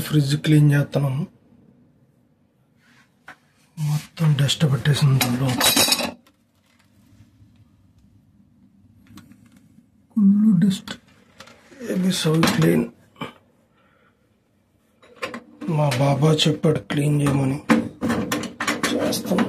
Fridge clean చేస్తున్నాను. మొత్తం dust పట్టేసింది దానిలో. Full dust. AB so clean. మా బాబా చెప్పాడు క్లీన్ చేయమని, చేస్తాను.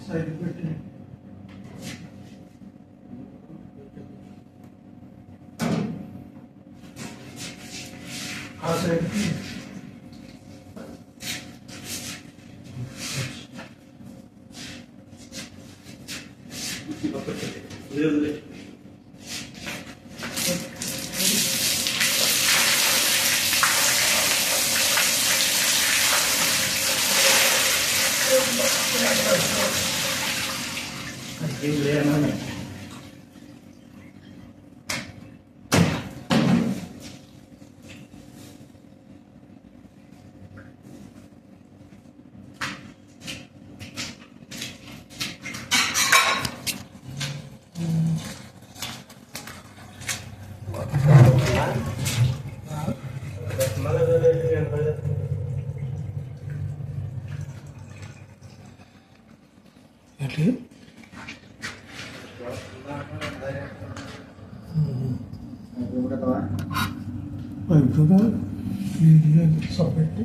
సైడ్ పెట్టి ఆ సైడ్ పైపుగా క్లీన్గా సబ్బెట్టి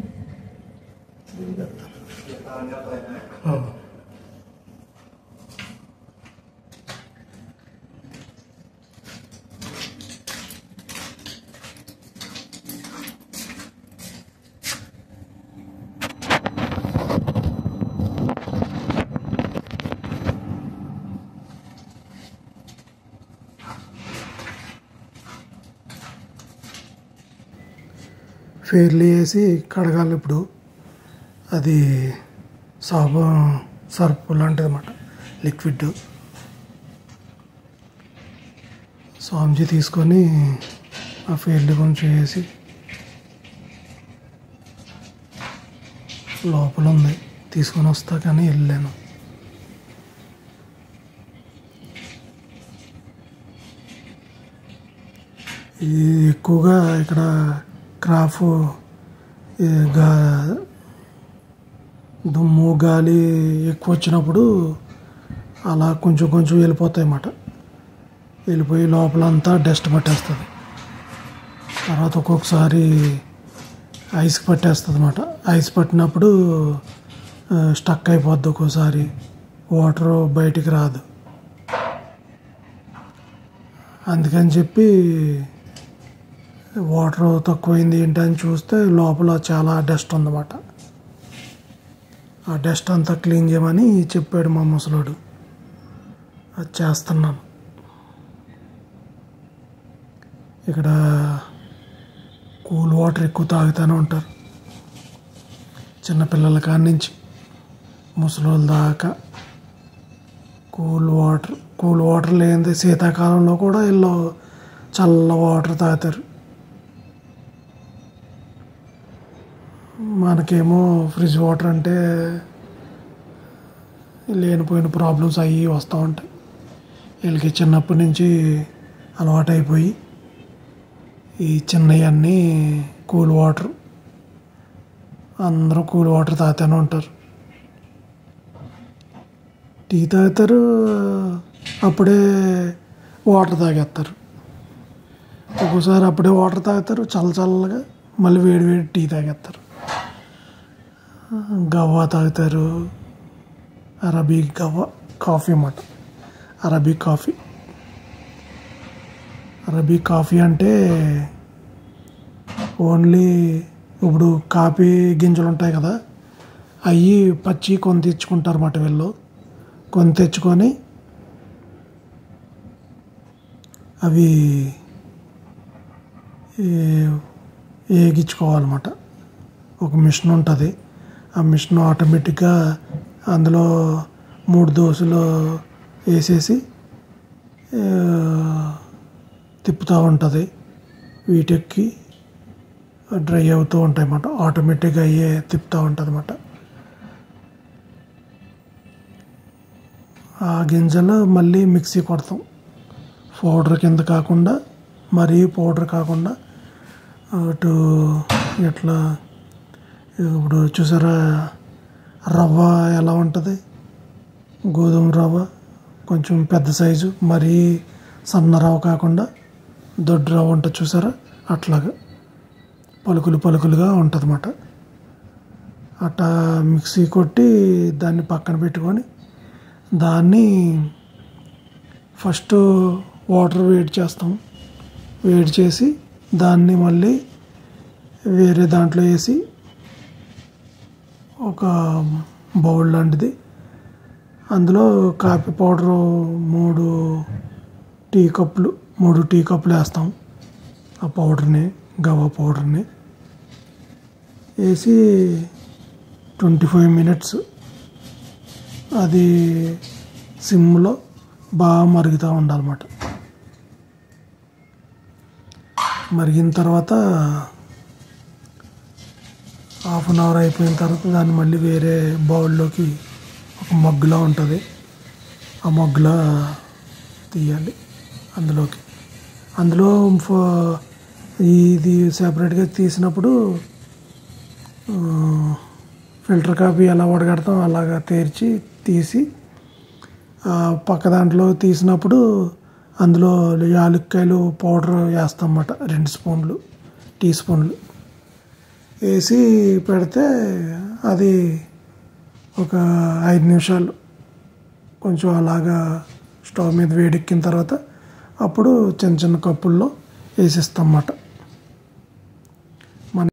ఫెయిర్లీ వేసి కడగాలి. ఇప్పుడు అది సర్ఫ్ లాంటిది అన్నమాట, లిక్విడ్. సాంజీ తీసుకొని ఆ ఫెయిర్లీ కొంచెం వేసి, లోపల ఉంది తీసుకొని వస్తా కానీ వెళ్ళాను. ఇది ఎక్కువగా ఇక్కడ క్రాఫ్ దుమ్ము గాలి ఎక్కువ వచ్చినప్పుడు అలా కొంచెం కొంచెం వెళ్ళిపోతాయి అన్నమాట. వెళ్ళిపోయి లోపలంతా డస్ట్ పట్టేస్తుంది. తర్వాత ఒక్కొక్కసారి ఐస్ పట్టేస్తుంది అన్నమాట. ఐస్ పట్టినప్పుడు స్టక్ అయిపోద్ది. ఒక్కోసారి వాటర్ బయటికి రాదు. అందుకని చెప్పి వాటర్ తక్కువైంది ఏంటని చూస్తే లోపల చాలా డస్ట్ ఉందన్నమాట. ఆ డస్ట్ అంతా క్లీన్ చేయమని చెప్పాడు మా ముసలోడు. అది చేస్తున్నాను. ఇక్కడ కూల్ వాటర్ ఎక్కువ తాగుతూనే ఉంటారు, చిన్నపిల్లల కాడి నుంచి ముసలోళ్ళ దాకా. కూల్ వాటర్ లేనిది శీతాకాలంలో కూడా వీళ్ళు చల్ల వాటర్ తాగుతారు. మనకేమో ఫ్రిడ్జ్ వాటర్ అంటే లేనిపోయిన ప్రాబ్లమ్స్ అవి వస్తూ ఉంటాయి. వీళ్ళకి చిన్నప్పటి నుంచి అలవాటైపోయి ఈ చిన్నవన్నీ కూల్ వాటర్, అందరూ కూల్ వాటర్ తాగుతూనే ఉంటారు. టీ తాగుతారు, అప్పుడే వాటర్ తాగేస్తారు. ఒక్కోసారి అప్పుడే వాటర్ తాగుతారు చల్లగా, మళ్ళీ వేడి టీ తాగేస్తారు. గవ్వ తాగుతారు, అరబిక్ గవ్వ కాఫీ అన్నమాట. అరబిక్ కాఫీ అంటే ఓన్లీ ఇప్పుడు కాఫీ గింజలు ఉంటాయి కదా, అవి పచ్చి కొని తెచ్చుకుంటారు అన్నమాట. వీళ్ళు కొని తెచ్చుకొని అవి వేగించుకోవాలన్నమాట. ఒక మిషన్ ఉంటుంది, ఆ మిషన్ ఆటోమేటిక్గా అందులో 3 దోశలు వేసేసి తిప్పుతూ ఉంటుంది. వీటెక్కి డ్రై అవుతూ ఉంటాయి అన్నమాట. ఆటోమేటిక్గా అయ్యే తిప్పుతూ ఉంటుంది అన్నమాట. ఆ గింజలు మళ్ళీ మిక్సీ కొడతాం, పౌడర్ కింద కాకుండా, మరీ పౌడర్ కాకుండా. అటు ఎట్లా ఇప్పుడు చూసారా రవ్వ ఎలా ఉంటుంది, గోధుమ రవ్వ కొంచెం పెద్ద సైజు, మరీ సన్న రవ్వ కాకుండా దొడ్డు రవ్వ ఉంటుంది చూసారా, అట్లాగా పలుకులుగా ఉంటుంది అన్నమాట. అట్టా మిక్సీ కొట్టి దాన్ని పక్కన పెట్టుకొని, దాన్ని ఫస్ట్ వాటర్ వేడి చేస్తాం. వేడి చేసి దాన్ని మళ్ళీ వేరే దాంట్లో వేసి ఒక బౌల్ లాంటిది, అందులో కాఫీ పౌడరు 3 టీ కప్పులు వేస్తాం. ఆ పౌడర్ని, గవ్వ పౌడర్ని వేసి 25 మినిట్స్ అది సిమ్లో బాగా మరుగుతూ ఉండాలన్నమాట. మరిగిన తర్వాత హాఫ్ అన్ అవర్ అయిపోయిన తర్వాత దాన్ని మళ్ళీ వేరే బౌల్లోకి, ఒక మగ్గులా ఉంటుంది, ఆ మగ్గులా తీయాలి. అందులో ఇది సెపరేట్గా తీసినప్పుడు ఫిల్టర్ కాఫీ ఎలా వడగడతాం అలాగా తీసి పక్క దాంట్లో తీసినప్పుడు అందులో యాలక్కాయలు పౌడర్ వేస్తాం అన్నమాట. 2 టీ స్పూన్లు వేసి పెడితే అది ఒక 5 నిమిషాలు కొంచెం అలాగా స్టవ్ మీద వేడెక్కిన తర్వాత అప్పుడు చిన్న కప్పుల్లో వేసిస్తాం అన్నమాట.